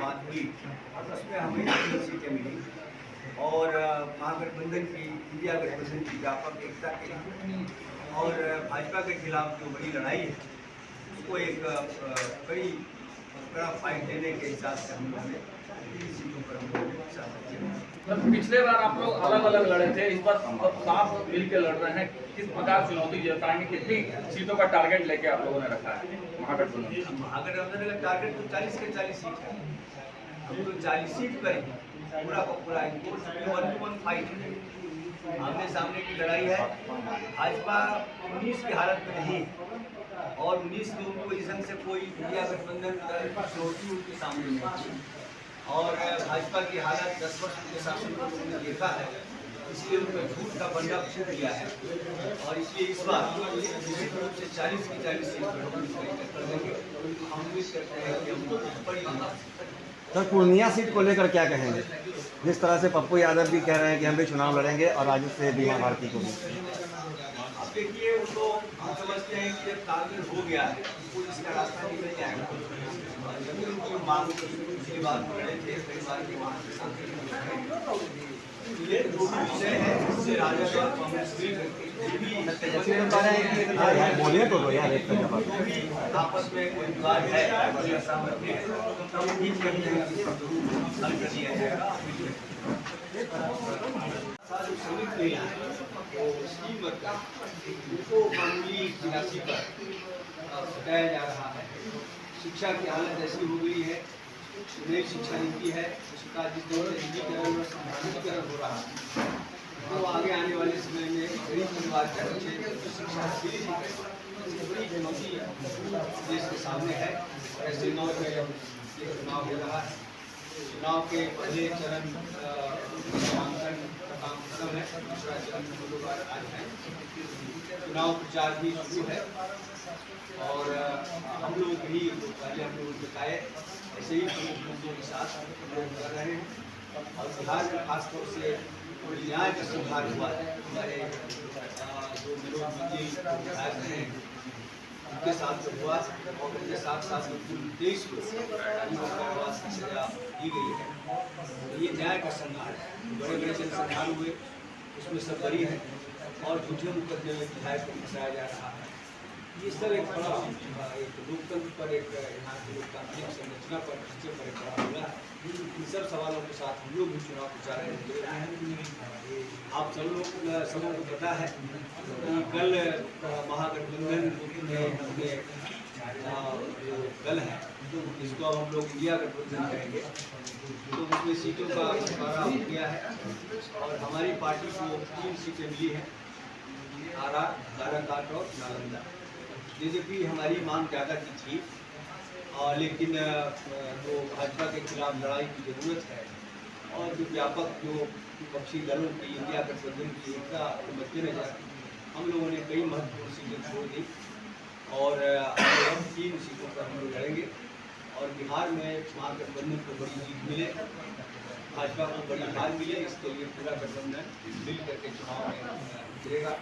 बात हुई उसमें हमें 3 सीटें मिली और महागठबंधन की, इंडिया गठबंधन की व्यापक एकता के लिए और भाजपा के खिलाफ जो बड़ी लड़ाई है उसको एक कड़ा फाइट देने के हिसाब से हम लोगों ने 3 सीटों पर हम लोगों ने शामिल किया। पिछले बार आप लोग अलग अलग लड़े थे, इस बार साथ मिल के लड़ रहे हैं, किस प्रकार चुनौती जताएंगे, कितनी सीटों का टारगेट लेके आप लोगों ने रखा है महागठबंधन का टारगेट तो 40 के 40 सीट है। हम तो 40 सीट पर पूरा का पूरा 1-1 फाइट है, आमने सामने की लड़ाई है। भाजपा 19 की हालत में नहीं है और 19 की पोजीशन से कोई इंडिया गठबंधन चुनौती उनके सामने नहीं है और भाजपा की हालत 10 वर्ष के शासन को उन्होंने देखा है, इसलिए उनको झूठ का बंदा फूट गया है और इसलिए इस बार निश्चित रूप से 40 की 40 सीट कर देंगे। हम उम्मीद करते हैं कि हम बड़ी सर पूर्णिया सीट को लेकर क्या कहेंगे? जिस तरह से पप्पू यादव भी कह रहे हैं कि हम भी चुनाव लड़ेंगे और राजू से बीमा भारती को भी। अब देखिए, उनको हम समझते हैं कि जब तालमेल हो गया है तो इसका रास्ता निकल जाएगा। जब उनकी मांग पिछली बार लड़े थे, कई बार के वहाँ से सांसद ये जो भी विषय है इससे राजद और कांग्रेस बोलिए तो यार आपस में कोई विवाद है ठीक करते हैं, हल कर दिया जाएगा। श्रमिक नहीं है तो स्कीम उनको मामूली राशि पर सटाया जा रहा है। शिक्षा की हालत ऐसी हो गई है, नई शिक्षा नीति है उसका जिस तरह से डिजिटलीकरण हो रहा है तो आगे आने वाले समय में गरीब परिवार के बच्चे शिक्षा बड़ी चुनौती देश के सामने है। ऐसे दौर में ये चुनाव हो रहा है, चुनाव के पहले चरण नामांकन का काम खत्म है, दूसरा चरण हम लोग आज है, चुनाव प्रचार भी शुरू है और हम लोग भी पहले हम लोग बताए ऐसे ही प्रमुख मुद्दों के साथ हम लोग कर रहे हैं और बिहार में खासतौर से न्याय का सुधार हुआ है। हमारे जो विरोध मंत्री विधायक हैं उनके साथ जो हुआ और उनके साथ साथ कुल 23 को कारावास की सजा दी गई है। ये न्याय का संघार है, बड़े बड़े जनसंहार हुए उसमें सब बरी है और झूठे मुकदमे में विधायक को फंसाया जा रहा है। ये सब एक बड़ा एक लोकतंत्र पर, एक यहाँ की लोकतांत्रिक संरचना पर, ढांचे पर एक बड़ा हमला है। इन सब सवालों के साथ हम लोग भी चुनाव प्रचार में जुड़े रहे हैं। आप सब लोगों को पता है कि कल महागठबंधन में अपने जो दल है जिसको अब हम लोग इंडिया गठबंधन कहेंगे तो उसमें सीटों का बंटवारा हो गया है और हमारी पार्टी को 3 सीटें मिली हैं, आरा, काराकाट और नालंदा। बीजेपी हमारी मांग ज़्यादा की थी लेकिन जो भाजपा के खिलाफ लड़ाई की ज़रूरत है और जो व्यापक जो विपक्षी दलों की इंडिया गठबंधन की एकता के मद्देनजर हम लोगों ने कई महत्वपूर्ण सीटें छोड़ दी और हम 3 सीटों पर हम लोग लड़ेंगे और बिहार में महागठबंधन को बड़ी जीत मिले, भाजपा को बड़ी हार मिले, इसके लिए पूरा गठबंधन मिल करके चुनाव में उतरेगा।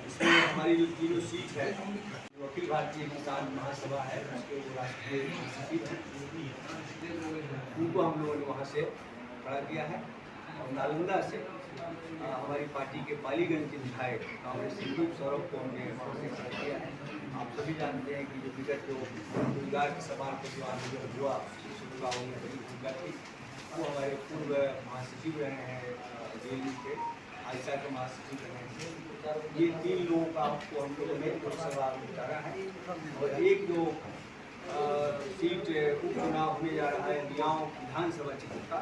इसमें हमारी जो तीनों सीट है जो अखिल भारतीय किसान महासभा है उसके जो राष्ट्रीय महासचिव हैं उनको हम लोगों ने वहाँ से खड़ा किया है और नालंदा से हमारी पार्टी के पालीगंज के विधायक कांग्रेस संदीप सौरभ को हमने वहाँ से खड़ा किया है। आप सभी जानते हैं कि जो विगत जो रोजगार के सवाल पर जो आंदोलन हुआ उसमें बड़ी भूमिका थी, वो हमारे पूर्व महासचिव रहे हैं जेएनयू के, आयसा के महासचिव रहे हैं। ये 3 लोगों का आपको हम लोगों ने लोकसभा में उतारा है और एक जो सीट उपचुनाव होने जा रहा है लियाओं विधानसभा क्षेत्र का,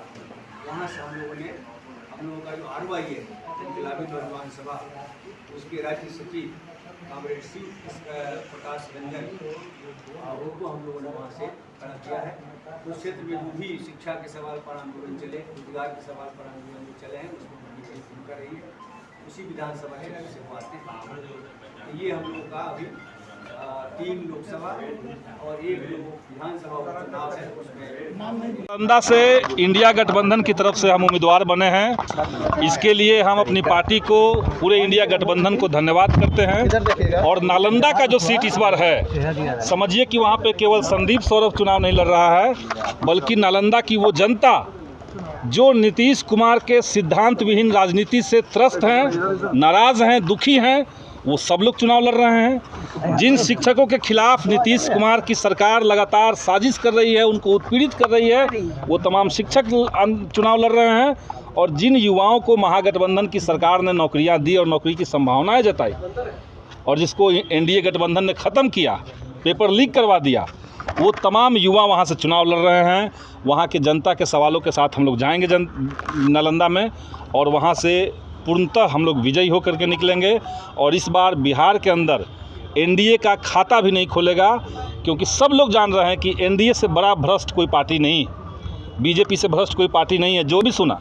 वहाँ से हम लोगों का जो RYA है इनकलाबी नौजवान सभा उसके राज्य सचिव कॉमरेड सिंह प्रकाश रंजन उनको हम लोगों ने वहाँ से खड़ा किया है। उस क्षेत्र में जो भी शिक्षा के सवाल पर आंदोलन चले, रोजगार के सवाल पर आंदोलन जो चले हैं उसको बड़ी भूमिका रही है, उसी विधानसभा क्षेत्र से वो आते हैं। ये हम लोग का अभी 3 लोकसभा और 1 जो विधानसभा उपचुनाव है उसमें नालंदा से इंडिया गठबंधन की तरफ से हम उम्मीदवार बने हैं। इसके लिए हम अपनी पार्टी को, पूरे इंडिया गठबंधन को धन्यवाद करते हैं। और नालंदा का जो सीट इस बार है, समझिए कि वहाँ पे केवल संदीप सौरभ चुनाव नहीं लड़ रहा है, बल्कि नालंदा की वो जनता जो नीतीश कुमार के सिद्धांत विहीन राजनीति से त्रस्त हैं, नाराज़ हैं, दुखी हैं, वो सब लोग चुनाव लड़ रहे हैं। जिन शिक्षकों के खिलाफ नीतीश कुमार की सरकार लगातार साजिश कर रही है, उनको उत्पीड़ित कर रही है, वो तमाम शिक्षक चुनाव लड़ रहे हैं। और जिन युवाओं को महागठबंधन की सरकार ने नौकरियां दी और नौकरी की संभावनाएं जताई, और जिसको एनडीए गठबंधन ने ख़त्म किया, पेपर लीक करवा दिया, वो तमाम युवा वहाँ से चुनाव लड़ रहे हैं। वहाँ के जनता के सवालों के साथ हम लोग जाएंगे नालंदा में, और वहाँ से पूर्णतः हम लोग विजयी होकर के निकलेंगे। और इस बार बिहार के अंदर एनडीए का खाता भी नहीं खोलेगा, क्योंकि सब लोग जान रहे हैं कि एनडीए से बड़ा भ्रष्ट कोई पार्टी नहीं, बीजेपी से भ्रष्ट कोई पार्टी नहीं है। जो भी सुना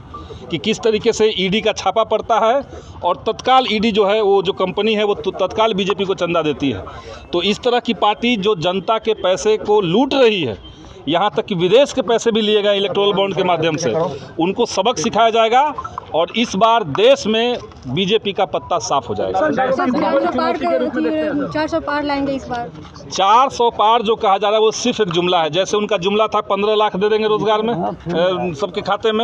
कि किस तरीके से ईडी का छापा पड़ता है, और तत्काल ईडी जो है, वो जो कंपनी है, वो तत्काल बीजेपी को चंदा देती है। तो इस तरह की पार्टी जो जनता के पैसे को लूट रही है, यहाँ तक कि विदेश के पैसे भी लिए गए इलेक्टोरल बॉन्ड के माध्यम से, उनको सबक सिखाया जाएगा। और इस बार देश में बीजेपी का पत्ता साफ हो जाएगा। 400 पार लाएंगे इस बार। 400 पार जो कहा जा रहा है, वो सिर्फ एक जुमला है। जैसे उनका जुमला था 15 लाख दे देंगे रोजगार में सबके खाते में।